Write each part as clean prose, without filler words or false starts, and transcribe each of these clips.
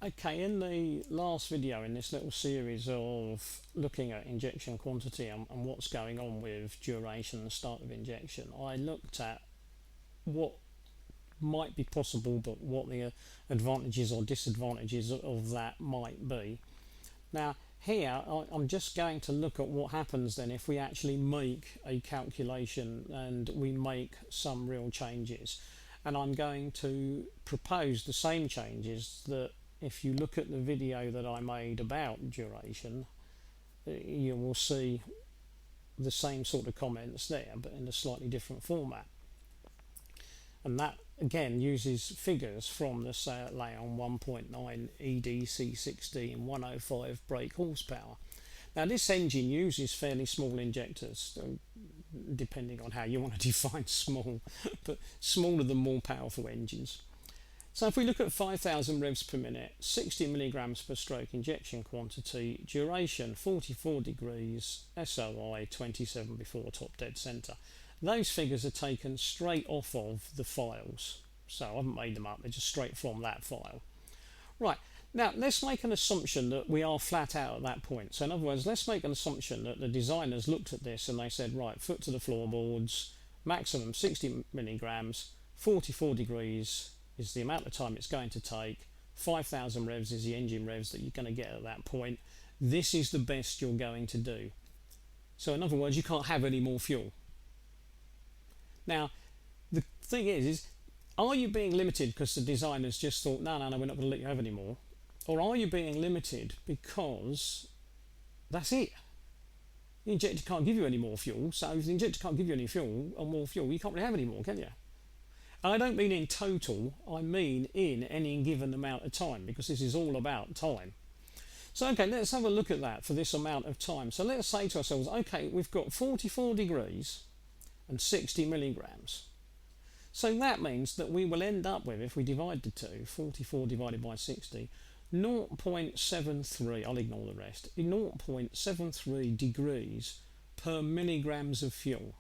Okay, in the last video in this little series of looking at injection quantity and what's going on with duration and start of injection, I looked at what might be possible, but what the advantages or disadvantages of that might be. Now, here I'm just going to look at what happens then if we actually make a calculation and we make some real changes. And I'm going to propose the same changes that if you look at the video that I made about duration, you will see the same sort of comments there, but in a slightly different format. And that again uses figures from the Seat Leon 1.9 EDC16 105 brake horsepower. Now this engine uses fairly small injectors, depending on how you want to define small, but smaller than more powerful engines. So if we look at 5,000 revs per minute, 60 milligrams per stroke injection quantity, duration 44 degrees, SOI 27 before top dead centre. Those figures are taken straight off of the files. So I haven't made them up, they're just straight from that file. Right, now let's make an assumption that we are flat out at that point. So in other words, let's make an assumption that the designers looked at this and they said, right, foot to the floorboards, maximum 60 milligrams, 44 degrees, is the amount of time it's going to take, 5,000 revs is the engine revs that you're going to get at that point. This is the best you're going to do. So in other words, you can't have any more fuel. Now, the thing is are you being limited because the designers just thought, no, we're not going to let you have any more? Or are you being limited because that's it? The injector can't give you any more fuel, so if the injector can't give you any fuel or more fuel, you can't really have any more, can you? And I don't mean in total, I mean in any given amount of time, because this is all about time. So okay, let's have a look at that for this amount of time. So let's say to ourselves, okay, we've got 44 degrees and 60 milligrams. So that means that we will end up with, if we divide the two, 44 divided by 60, 0.73, I'll ignore the rest, 0.73 degrees per milligrams of fuel.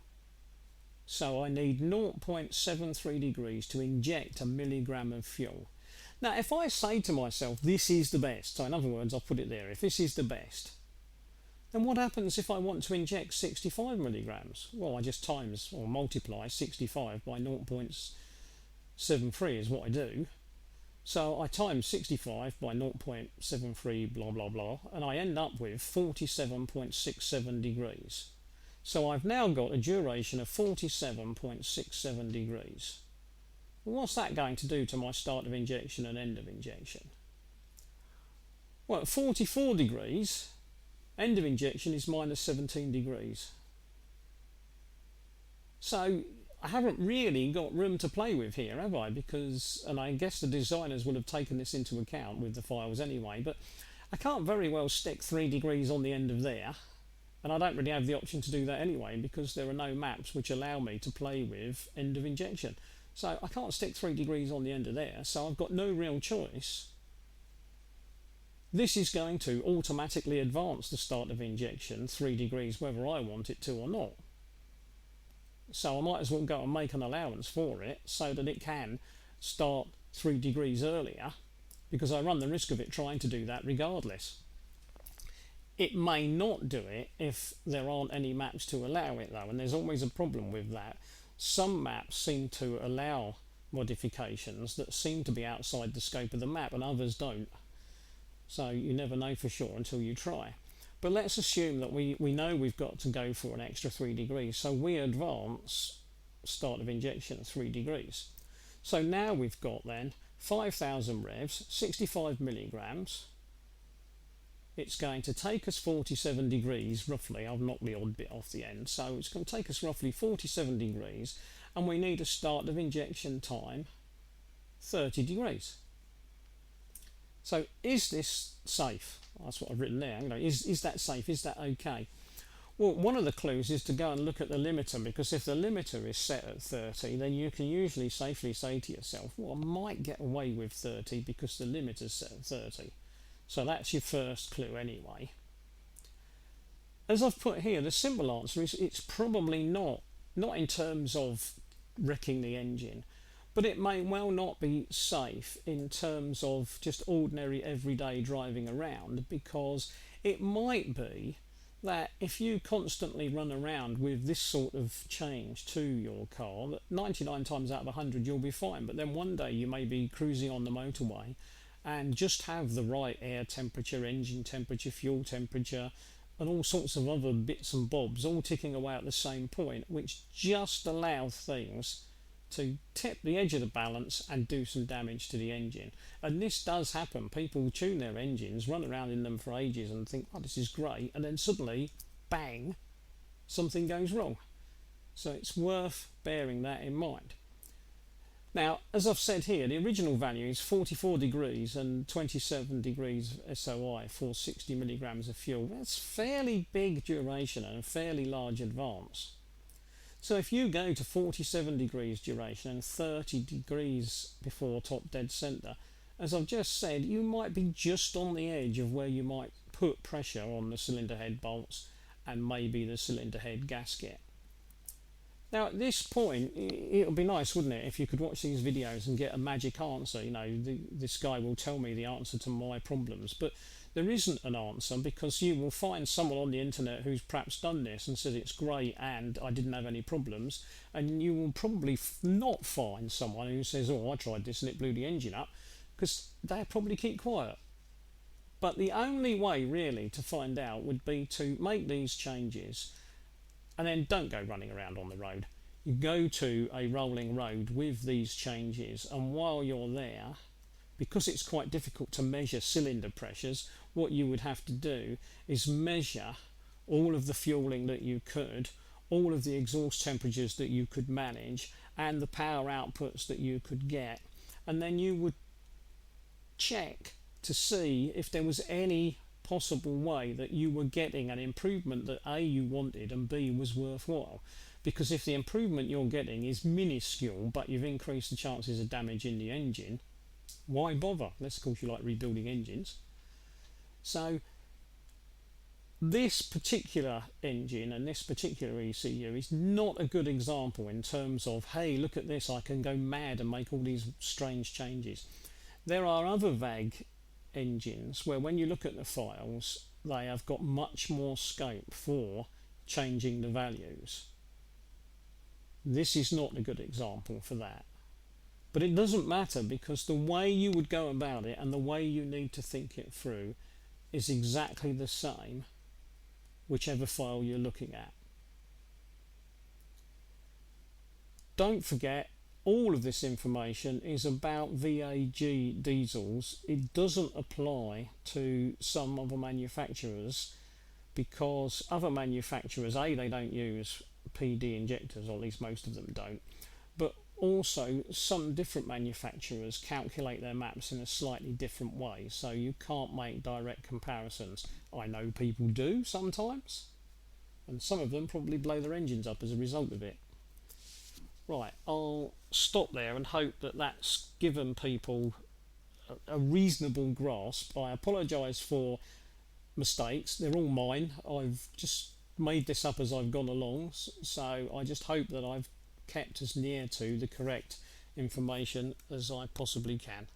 So I need 0.73 degrees to inject a milligram of fuel. Now, if I say to myself, this is the best, so in other words, I'll put it there, if this is the best, then what happens if I want to inject 65 milligrams? Well, I just times or multiply 65 by 0.73 is what I do. So I times 65 by 0.73 blah blah blah, and I end up with 47.67 degrees. So I've now got a duration of 47.67 degrees. What's that going to do to my start of injection and end of injection? Well, at 44 degrees, end of injection is minus 17 degrees. So I haven't really got room to play with here, have I? Because, and I guess the designers would have taken this into account with the files anyway, but I can't very well stick 3 degrees on the end of there. And I don't really have the option to do that anyway, because there are no maps which allow me to play with end of injection. So I can't stick 3 degrees on the end of there, so I've got no real choice. This is going to automatically advance the start of injection 3 degrees whether I want it to or not. So I might as well go and make an allowance for it so that it can start 3 degrees earlier, because I run the risk of it trying to do that regardless. It may not do it if there aren't any maps to allow it though, and there's always a problem with that. Some maps seem to allow modifications that seem to be outside the scope of the map and others don't. So you never know for sure until you try. But let's assume that we know we've got to go for an extra 3 degrees, so we advance start of injection 3 degrees. So now we've got then 5,000 revs, 65 milligrams. It's going to take us 47 degrees roughly. I've knocked the odd bit off the end, so it's going to take us roughly 47 degrees, and we need a start of injection time 30 degrees. So is this safe? That's what I've written there. Is that safe? Is that okay? Well, one of the clues is to go and look at the limiter, because if the limiter is set at 30, then you can usually safely say to yourself, well, I might get away with 30 because the limiter's set at 30. So that's your first clue anyway. As I've put here, the simple answer is it's probably not in terms of wrecking the engine, but it may well not be safe in terms of just ordinary everyday driving around, because it might be that if you constantly run around with this sort of change to your car, that 99 times out of 100 you'll be fine, but then one day you may be cruising on the motorway and just have the right air temperature, engine temperature, fuel temperature, and all sorts of other bits and bobs all ticking away at the same point, which just allow things to tip the edge of the balance and do some damage to the engine. And this does happen. People tune their engines, run around in them for ages and think, oh, this is great, and then suddenly, bang, something goes wrong. So it's worth bearing that in mind. Now, as I've said here, the original value is 44 degrees and 27 degrees SOI for 60 milligrams of fuel. That's fairly big duration and a fairly large advance. So if you go to 47 degrees duration and 30 degrees before top dead centre, as I've just said, you might be just on the edge of where you might put pressure on the cylinder head bolts and maybe the cylinder head gasket. Now at this point, it would be nice, wouldn't it, if you could watch these videos and get a magic answer. You know, this guy will tell me the answer to my problems, but there isn't an answer, because you will find someone on the internet who's perhaps done this and said it's great and I didn't have any problems, and you will probably not find someone who says, oh, I tried this and it blew the engine up, because they probably keep quiet. But the only way really to find out would be to make these changes and then don't go running around on the road. You go to a rolling road with these changes, and while you're there, because it's quite difficult to measure cylinder pressures, what you would have to do is measure all of the fueling that you could, all of the exhaust temperatures that you could manage, and the power outputs that you could get, and then you would check to see if there was any possible way that you were getting an improvement that A, you wanted, and B, was worthwhile. Because if the improvement you're getting is minuscule but you've increased the chances of damage in the engine, why bother? Unless of course you like rebuilding engines. So this particular engine and this particular ECU is not a good example in terms of, hey, look at this, I can go mad and make all these strange changes. There are other VAG engines where when you look at the files, they have got much more scope for changing the values. This is not a good example for that. But it doesn't matter, because the way you would go about it and the way you need to think it through is exactly the same, whichever file you're looking at. Don't forget, all of this information is about VAG diesels. It doesn't apply to some other manufacturers, because other manufacturers, A, they don't use PD injectors, or at least most of them don't, but also some different manufacturers calculate their maps in a slightly different way, so you can't make direct comparisons. I know people do sometimes, and some of them probably blow their engines up as a result of it. Right, I'll stop there and hope that that's given people a reasonable grasp. I apologise for mistakes, they're all mine. I've just made this up as I've gone along, so I just hope that I've kept as near to the correct information as I possibly can.